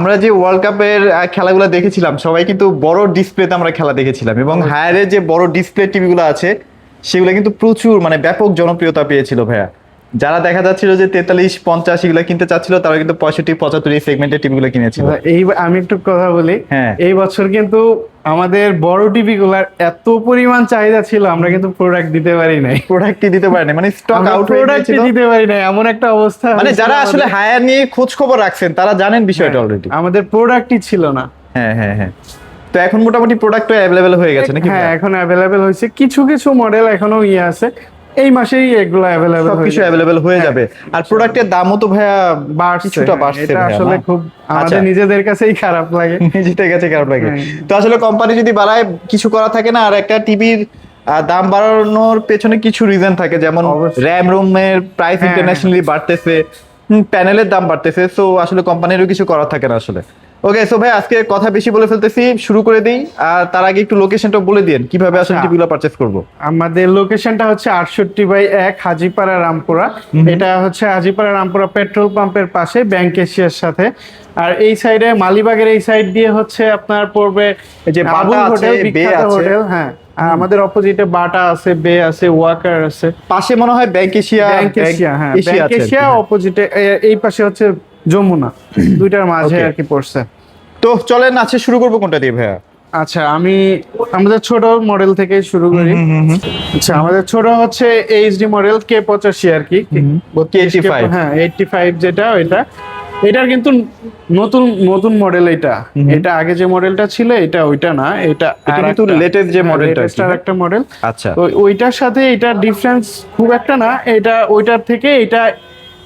আমরা যে ওয়ার্ল্ড কাপের খেলাগুলো দেখেছিলাম সবাই কিন্তু বড় ডিসপ্লেতে আমরা খেলা দেখেছিলাম এবং হায়ারের যে বড় ডিসপ্লে টিভিগুলো আছে সেগুলো কিন্তু প্রচুর মানে ব্যাপক জনপ্রিয়তা পেয়েছিল ভাইয়া। যারা দেখা যাচ্ছিল যে 43-50 এগুলো কিনতে চাচ্ছিল তারা কিন্তু 65-75 এই সেগমেন্টের টিভিগুলো কিনেছিল। এই আমি একটু কথা বলি। হ্যাঁ। এই বছর কিন্তু আমাদের বড় টিভি গুলার এত পরিমাণ চাহিদা ছিল, আমরা কিন্তু প্রোডাক্ট দিতে পারি নাই। প্রোডাক্টই দিতে পারে না, মানে স্টক আউট হয়ে প্রোডাক্ট গিয়েছিল। দিতে পারি নাই, এমন একটা অবস্থা মানে হয়েছিল যারা আসলে আমাদের। হায়ার নিয়ে খোঁজ খবর রাখছেন তারা জানেন বিষয়টা অলরেডি। আমাদের প্রোডাক্টই ছিল না। হ্যাঁ হ্যাঁ হ্যাঁ। তো এখন মোটামুটি প্রোডাক্ট অ্যাভেলেবেল হয়ে গেছে নাকি? হ্যাঁ, এখন অ্যাভেলেবেল হয়েছে, কিছু কিছু মডেল এখনো আছে, এই মাসেই এগুলো অ্যাভেলেবেল সবকিছু অ্যাভেলেবেল হয়ে যাবে। আর প্রোডাক্টের দামও তো ভাইয়া কিছুটা বাড়ছে। এটা ভাইয়া, আসলে না? খুব আমাদের আচ্ছা। নিজেদের কাছেই খারাপ লাগে। নিজেদের কাছে খারাপ লাগে। হ্যাঁ। তো আসলে কোম্পানি যদি বাড়ায় কিছু করা থাকে না, আর একটা টিভির দাম বাড়ানোর পেছনে কিছু রিজন থাকে, যেমন অবশ্যই। র্যাম রোমের প্রাইস হ্যাঁ, ইন্টারন্যাশনালি বাড়তেছে, প্যানেলের দাম বাড়তেছে, সো আসলে কোম্পানিরও কিছু করার থাকে না আসলে। ওকে, সো ভাই আজকে কথা বেশি বলে ফেলতেছি, শুরু করে দিই। আর তার আগে একটু লোকেশনটা বলে দিন কিভাবে আসলে আচ্ছা। টিভিগুলো পারচেজ করব। আমাদের লোকেশনটা হচ্ছে 68/1 হাজীপাড়া রামপুরা। এটা হচ্ছে হাজীপাড়া রামপুরা পেট্রোল পাম্পের পাশে, ব্যাংক এশিয়ার সাথে। আর এই সাইডে মালিবাগের এই সাইড দিয়ে হচ্ছে আপনার পড়বে এই যে বাটা আবুল আছে, হোটেল, বে বিখ্যাত আছে। হোটেল। হ্যাঁ, আর আমাদের অপোজিটে বাটা আছে, বে আছে, ওয়াকার আছে, পাশে মনে হয় ব্যাংক এশিয়া। Bank Asia. হ্যাঁ, এশিয়া ব্যাংক আছে আর কি, এশিয়া হ্যাঁ। অপোজিটে এই পাশে হচ্ছে যমুনা, দুইটার মাঝে Okay. আর কি পড়ছে। তো চলেন আজকে শুরু করবো কোনটা দিয়ে ভাইয়া? আচ্ছা, আমি আমাদের ছোট মডেল থেকে শুরু করি। আচ্ছা, আমাদের ছোট হচ্ছে এইচডি মডেল K85 আর কি। K85 হ্যাঁ, 85 যেটা ওইটা, এটার কিন্তু নতুন নতুন মডেল। এটা আগে যে মডেলটা ছিল এটা ওইটা না, এটা এটা কিন্তু latest যে মডেলটা আর কি, লেটেস্ট একটা মডেল। আচ্ছা। তো ওইটার সাথে এটা ডিফারেন্স খুব একটা না, এটা ওইটার থেকে এটা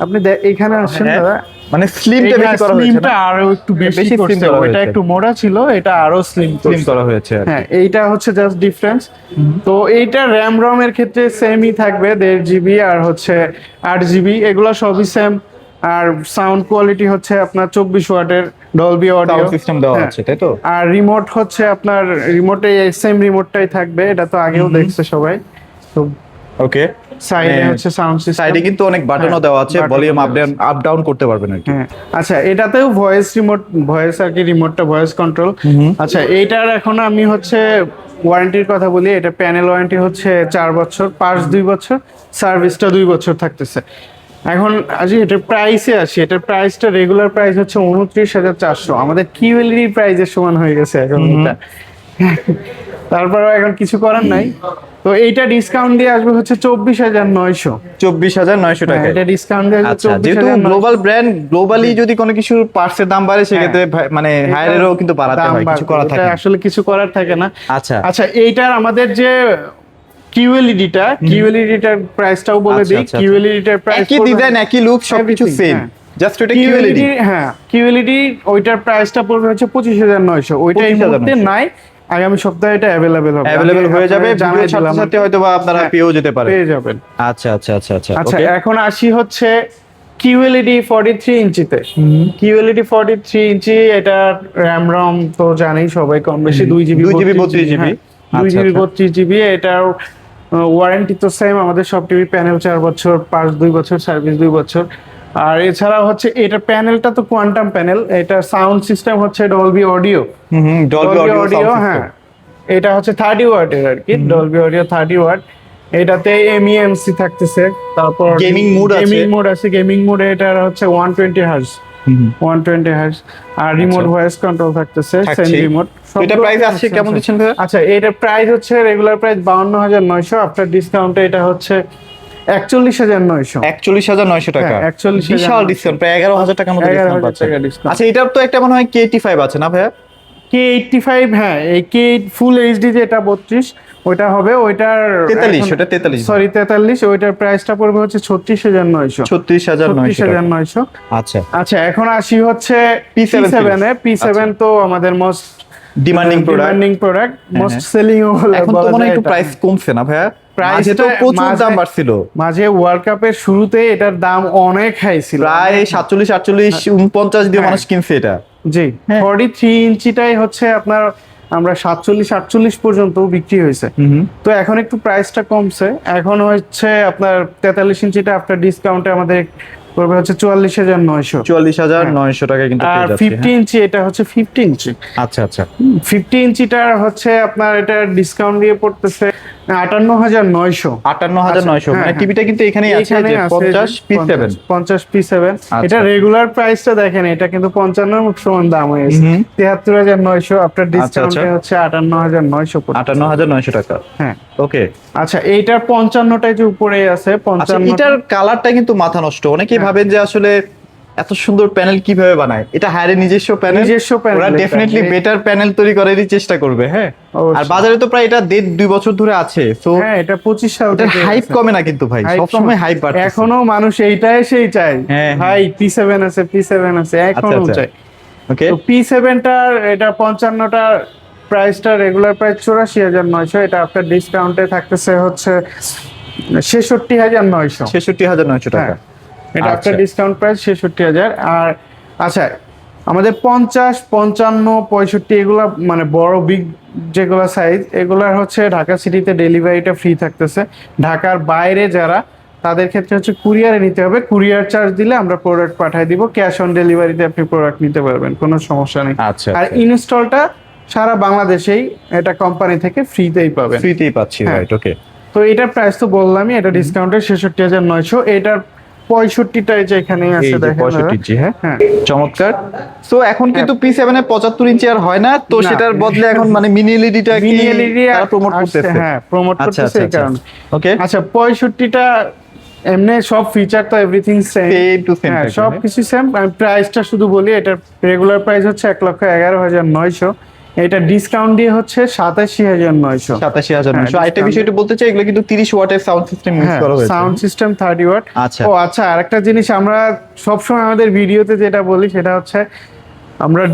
আপনি এখানে আসছেন হ্যাঁ, দাদা, মানে স্লিমটা বেশি করা হয়েছে স্লিমটা না? আরো একটু বেশি বেশি slim করছে। করা ওইটা হয়েছে। একটু মোটা ছিল, এটা আরো স্লিম স্লিম করা হয়েছে আর কি। হ্যাঁ, এইটা হচ্ছে জাস্ট ডিফারেন্স। তো এইটা র্যাম রম এর ক্ষেত্রে সেমই থাকবে, 1.5 জিবি আর হচ্ছে 8 জিবি, এগুলো সবই সেম। আর সাউন্ড কোয়ালিটি হচ্ছে আপনার 24 ওয়াটের ডলবি অডিও সাউন্ড সিস্টেম দেওয়া আছে, তাই তো? আর রিমোট হচ্ছে আপনার রিমোটে সেম রিমোটটাই থাকবে, এটা তো আগেও দেখছে সবাই। তো ওকে, সাইডে হচ্ছে সাউন্ড সিস্টেম, সাইডে কিন্তু অনেক বাটনও দেওয়া আছে, button ভলিউম দেওয়া আছে। আপ ডাউন করতে পারবেন আর কি। হ্যাঁ। আচ্ছা, এটাতেও ভয়েস রিমোট, ভয়েস আর কি, রিমোটটা ভয়েস কন্ট্রোল। আচ্ছা, এইটার এখন আমি হচ্ছে ওয়ারেন্টির কথা বলি। এটা প্যানেল ওয়ারেন্টি হচ্ছে 4 বছর, পার্টস 2 বছর, সার্ভিসটা 2 বছর থাকতেছে। এখন আজ এটার প্রাইসে আসি। এটার প্রাইসটা রেগুলার প্রাইস হচ্ছে 29,400, আমাদের কিউএলইডি প্রাইসের সমান হয়ে গেছে এখন এটা। তারপরেও এখন কিছু করার নাই। তো এইটা ডিসকাউন্ট দিয়ে আসবে হচ্ছে 24,900। 24,900 টাকা। এটা ডিসকাউন্ট দিয়ে আসবে আচ্ছা, যেহেতু 24,900। গ্লোবাল ব্র্যান্ড, গ্লোবালি যদি কোনো কিছু পার্টসের দাম বাড়ে সেক্ষেত্রে মানে হায়ারেরও কিন্তু বাড়াতে দাম হয়, কিছু বাড়বে। করার এটা থাকে না। আসলে কিছু করার থাকে না। আচ্ছা আচ্ছা, এইটার আমাদের যে কিউএলইডিটার প্রাইসটাও বলে আচ্ছা, দিই। আচ্ছা, কিউএলইডিটার প্রাইস একই ডিজাইন, একই লুক, সবকিছু Everything, সেম, হ্যাঁ। জাস্ট ওটা কিউএলইডি। হ্যাঁ, কিউএলইডি ওইটার প্রাইসটা পড়বে হচ্ছে 25,900। ওইটা এই মুহূর্তে 25,900 নাই, আগামী সপ্তাহে এটা অ্যাভেলেবেল হবে। অ্যাভেলেবেল হয়ে যাবে, জানাই ভিডিওর সাথে দিলাম। সাথে হয়তো বা আপনারা হ্যাঁ, পেয়েও যেতে পারেন। পেয়ে যাবেন। আচ্ছা আচ্ছা আচ্ছা আচ্ছা আচ্ছা, ওকে। এখন আসি হচ্ছে কিউএলইডি 43 ইঞ্চিতে। কিউএলইডি 43 ইঞ্চি, এটা র্যাম রম তো জানেই সবাই কম বেশি, 2 জিবি 32 জিবি। 2 আচ্ছা, জিবি আচ্ছা। 32 জিবি। এটার ওয়ারেন্টি তো সেম, আমাদের সব টিভি প্যানেল 4 বছর, পার্টস 2 বছর, সার্ভিস 2 বছর। আর এছাড়া হচ্ছে এটা প্যানেলটা তো কোয়ান্টাম প্যানেল, এটা সাউন্ড সিস্টেম হচ্ছে ডলবি অডিও। ডলবি অডিও হ্যাঁ, এটা হচ্ছে 30 ওয়াটের আর কি, ডলবি অডিও 30 ওয়াট। এটাতে এমইএমসি থাকতেছে, তারপর গেমিং মোড আছে। গেমিং মোড আছে। গেমিং মোডে এটা হচ্ছে 120 হার্জ, 120 হার্জ। আর রিমোট ভয়েস কন্ট্রোল থাকতেছে, সেম রিমোট। এটা প্রাইস আসছে কেমন দিচ্ছেন ভাই? আচ্ছা, এটার প্রাইস হচ্ছে রেগুলার প্রাইস 52,900, আফটার ডিসকাউন্টে এটা হচ্ছে 41,900। 41,900 টাকা। হ্যাঁ, 41,900 বিশাল ডিসকাউন্ট, প্রায় 11,000 টাকার মতো ডিসকাউন্ট 11,000 পাচ্ছেন। টাকা discount। আচ্ছা, এটার তো একটা মনে হয় K85 আছে না ভাইয়া? K85, হ্যাঁ, এই K ফুল এইচডি যেটা 32 ওইটা হবে, ওইটার 43, ওটা 43 সরি 43, ওইটার প্রাইসটা পড়বে হচ্ছে 36,900। 36,900 টাকা। আচ্ছা, আচ্ছা, এখন আসি হচ্ছে P7 এ। P7 তো আমাদের মোস্ট ডিমান্ডিং প্রোডাক্ট, মোস্ট হ্যাঁ। সেলিং ও এখন তো মনে হয় একটু প্রাইস কমছে না ভাইয়া? প্রাইসে তো প্রচুর দাম বাড়ছিল, মাঝে ওয়ার্ল্ড কাপের শুরুতে এটার দাম অনেক হাই ছিল, প্রায় 47, 48, 49 দিয়ে মানুষ কিনছে এটা। জি। হ্যাঁ। 43 ইঞ্চিটাই হচ্ছে আপনার আমরা 47-48 পর্যন্ত বিক্রি হয়েছে। তো এখন একটু প্রাইসটা কমছে, এখন হচ্ছে আপনার 43 ইঞ্চিটা আফটার ডিসকাউন্টে আমাদের পড়বে হচ্ছে 44,900। 44,900 টাকা কিন্তু আর পেয়ে যাচ্ছি। 50 ইঞ্চি, এটা হচ্ছে 50 ইঞ্চি। আচ্ছা আচ্ছা, 50 ইঞ্চিটার হচ্ছে আপনার এটা ডিসকাউন্ট দিয়ে পড়তেছে 58,900। 58,900 মানে হ্যাঁ, টিভিটা কিন্তু এখানেই আছে এখানে যে আছে 50 P7। 50 P7। আচ্ছা। এটা রেগুলার প্রাইসটা দেখেন, এটা কিন্তু 55 সমান দাম হয়েছে। হুম। 73,900 আপনার ডিসকাউন্টে আচ্ছা। হচ্ছে 58,900 পড়ছে। 58,900 টাকা। হ্যাঁ। ওকে, আচ্ছা, এইটার 55টাই যে উপরে আছে, আচ্ছা 55 এটার কালারটা কিন্তু মাথা নষ্ট। অনেকেই ভাবেন যে আসলে এত সুন্দর প্যানেল কিভাবে বানায়। এটা হায়ারের নিজস্ব প্যানেল, নিজস্ব panel ওরা এটা। ডেফিনেটলি বেটার প্যানেল তৈরি করারই চেষ্টা করবে। হ্যাঁ, আর অবশ্যই। বাজারে তো প্রায় এটা 1.5-2 বছর ধরে আছে। সো হ্যাঁ, এটা 25 সাল এটার থেকে হাইপ আছে। কমে না কিন্তু ভাই, Hype সবসময় কমে। হাইপ বাড়ছে। এখনো মানুষ এইটাই সেই চাই, হ্যাঁ, ভাই P7 আছে, P7 আছে, এখনো আচ্ছা। চাই। ওকে, তো P7টার এটা 55টার প্রাইসটা রেগুলার প্রাইস 84,900, এটা আপনার ডিসকাউন্টে থাকতেছে হচ্ছে 66,900। 66,900 টাকা। হ্যাঁ, এটা আপনার আচ্ছা। Discount price 66,000। আর আচ্ছা, আমাদের 50, 55, 65 এগুলা মানে বড় বিগ যেগুলো সাইজ, এগুলার হচ্ছে ঢাকা সিটিতে ডেলিভারিটা ফ্রি থাকতেছে। ঢাকার বাইরে যারা, তাদের ক্ষেত্রে হচ্ছে কুরিয়ারে নিতে হবে। কুরিয়ার চার্জ দিলে আমরা প্রোডাক্ট পাঠিয়ে দিব। ক্যাশ অন ডেলিভারিতে আপনি প্রোডাক্ট নিতে পারবেন, কোনো সমস্যা নেই। আচ্ছা, আর আচ্ছা। ইনস্টলটা সারা বাংলাদেশেই এটা কোম্পানি থেকে ফ্রিতেই পাবেন। ফ্রিতেই পাচ্ছি, হ্যাঁ। রাইট। ওকে, তো এটার প্রাইস তো বললামই, এটা ডিসকাউন্টে 66,900। এটার 65টাই যে এখানে এই আছে যে দেখেন 65 ইঞ্চি। হ্যাঁ, হ্যাঁ। চমৎকার। সো এখন কিন্তু P7 এ 75 ইঞ্চি আর হয় না, তো না। সেটার বদলে এখন মানে মিনি এলইডিটা কি মিনি এলইডি তারা প্রমোট করতেছে। হ্যাঁ, প্রমোট আচ্ছা করতেছে এই আচ্ছা কারণে। ওকে, আচ্ছা, 65টা এমনি সব ফিচার তো everything same. Same to same হ্যাঁ, থাকবে। সব কিছু সেম। আমি প্রাইসটা শুধু বলি, এটার রেগুলার প্রাইস হচ্ছে 1,11,900। এটা ডিসকাউন্ট দিয়ে হচ্ছে 87,900। 87,900। হ্যাঁ, আরেকটা বিষয় একটু বলতে চাই, এগুলো কিন্তু 30 ওয়াটের সাউন্ড সিস্টেম ইউজ হ্যাঁ, করা হয়েছে। Sound system 30 watt. আচ্ছা। ও আচ্ছা, আরেকটা জিনিস আমরা সবসময় আমাদের ভিডিওতে যেটা বলি সেটা হচ্ছে, আমরা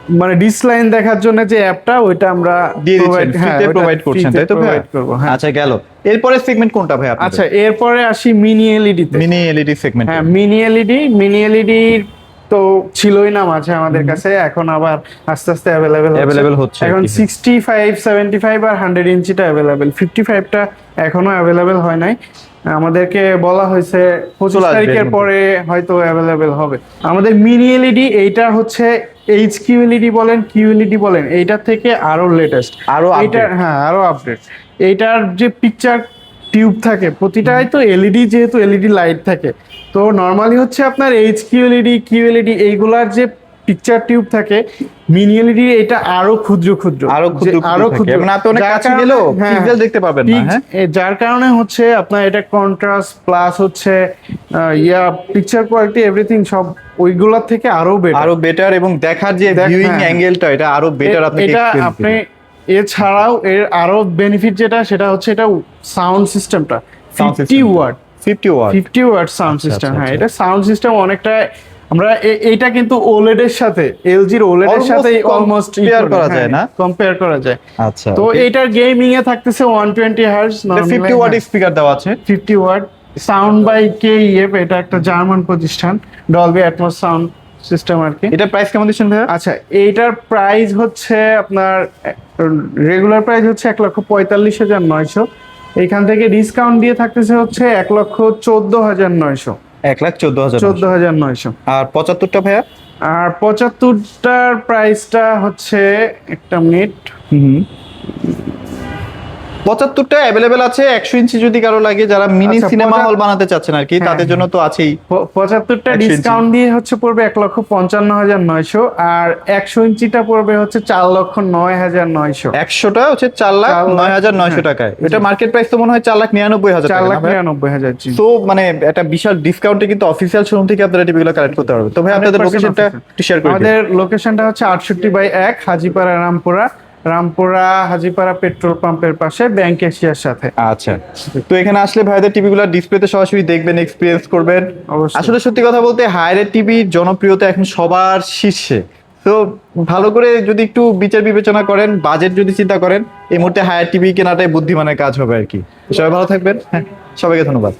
মানে ডিসলাইন দেখার জন্য যে অ্যাপটা, ওইটা আমরা দিয়ে দিচ্ছেন, provide- হ্যাঁ, ফ্রিতে ওইটা প্রোভাইড করছেন, free তে তাই তো ভাই? provide করবো, হ্যাঁ। আচ্ছা, গেল। এরপরে সেগমেন্ট কোনটা ভাই আপনাদের? আচ্ছা, এরপরে আসি মিনি এলইডি তে। Mini LED segment. হ্যাঁ, মিনি এলইডি তো ছিলই না মাঝে আমাদের কাছে, এখন আবার আস্তে আস্তে Available হচ্ছে এখন আর কি। 65, 75 আর 100 ইঞ্চিটা অ্যাভেলেবেল। 55টা এখনো অ্যাভেলেবেল হয় নাই। আমাদেরকে বলা হয়েছে 25 চলে আসবে তারিখের এর মধ্যে। পরে হয়তো অ্যাভেলেবেল হবে। আমাদের মিনি এলইডি এইটা হচ্ছে HQ এলইডি বলেন, QLED বলেন, এইটার থেকে আরো লেটেস্ট, আরো এইটা update। হ্যাঁ আরো আপডেট। এইটার যে পিকচার টিউব থাকে প্রতিটাই, তো এলইডি যেহেতু এলইডি লাইট থাকে, তো নরমালি হচ্ছে আপনার HQ LED, QLED এইগুলার যে পিকচার টিউব থাকে, মিনি এলইডি এটা আরো ক্ষুদ্র ক্ষুদ্র, আরো ক্ষুদ্র আরো ক্ষুদ্র ক্ষুদ্র, মানে আপনি অনেক যার কাছে কারণে- গেলেও হ্যাঁ, পিক্সেল দেখতে পাবেন না। হ্যাঁ, যার কারণে হচ্ছে আপনার এটা কন্ট্রাস্ট প্লাস হচ্ছে পিকচার কোয়ালিটি এভরিথিং সব ওইগুলোর থেকে আরো বেটার। আরো বেটার, এবং দেখার যে ভিউইং হ্যাঁ। অ্যাঙ্গেলটা এটা আরো বেটার আপনি এটা আপনি এছাড়াও এর আরো বেনিফিট যেটা, সেটা হচ্ছে এটা সাউন্ড সিস্টেমটা 50 ওয়াট 50 ওয়াট। 50 ওয়াট সাউন্ড আচ্ছা, সিস্টেম। আচ্ছা, হ্যাঁ, আচ্ছা। এটা সাউন্ড সিস্টেম অনেকটা আমরা এইটা কিন্তু ওলেড এর সাথে, এলজির ওলেড এর Almost সাথে অলমোস্ট compare করা যায় না? কম্পেয়ার করা যায়। আচ্ছা, তো okay। এইটার গেমিং এ থাকতেছে 120 হার্টজ, এটা 50 ওয়াট স্পিকার দেওয়া আছে। 50 ওয়াট সাউন্ড বাই KEF, এটা একটা জার্মান প্রতিষ্ঠান, ডলবি অ্যাটমস সাউন্ড সিস্টেম আর কি। এটা প্রাইস কেমন দিচ্ছেন ভাইয়া? আচ্ছা, এইটার প্রাইস হচ্ছে আপনার রেগুলার প্রাইস হচ্ছে 1,45,900। এইখান থেকে ডিসকাউন্ট দিয়ে থাকতেছে হচ্ছে 1,14,900। 1,14,000। 14,900। আর 75টা ভাইয়া? আর 75টার প্রাইসটা হচ্ছে, একটা মিনিট, 75টা অ্যাভেলেবেল আছে। 100 ইঞ্চি যদি কারো লাগে, যারা মিনি আচ্ছা, সিনেমা হল বানাতে চাচ্ছেন আর কি, হ্যাঁ, তাদের জন্য তো আছেই। 75টা 100 ইঞ্চি। ডিসকাউন্ট দিয়ে হচ্ছে পড়বে 1,55,900। আর 100 ইঞ্চিটা পড়বে হচ্ছে 4,09,900। 100টা হচ্ছে 4,09,900 হ্যাঁ, টাকায়। এটা মার্কেট প্রাইস তো মনে হয় 4,99,000 টাকা না ভাই? 4,99,000। জি। তো মানে একটা বিশাল ডিসকাউন্টে কিন্তু অফিসিয়াল শোরুম থেকে আপনারা টিভিগুলো কালেক্ট করতে পারবেন। তো ভাই আপনাদের 100% লোকেশনটা আমাদের লোকেশনটা হচ্ছে 68/1 হাজিপাড়া রামপুরা হাজিপাড়া পেট্রোল পাম্পের পাশে, ব্যাংক এশিয়ার সাথে। আচ্ছা, তো এখানে আসলে ভাইদের টিভিগুলো ডিসপ্লেতে সরাসরি দেখবেন, এক্সপিরিয়েন্স করবেন। অবশ্যই। আসলে সত্যি কথা বলতে হায়ারের টিভি জনপ্রিয়তা এখন সবার শীর্ষে। তো ভালো করে যদি একটু বিচার বিবেচনা করেন, বাজেট যদি চিন্তা করেন, এই মুহূর্তে হায়ার টিভি কেনাটাই বুদ্ধিমানের কাজ হবে আর কি। সবাই ভালো থাকবেন। হ্যাঁ, সবাইকে ধন্যবাদ।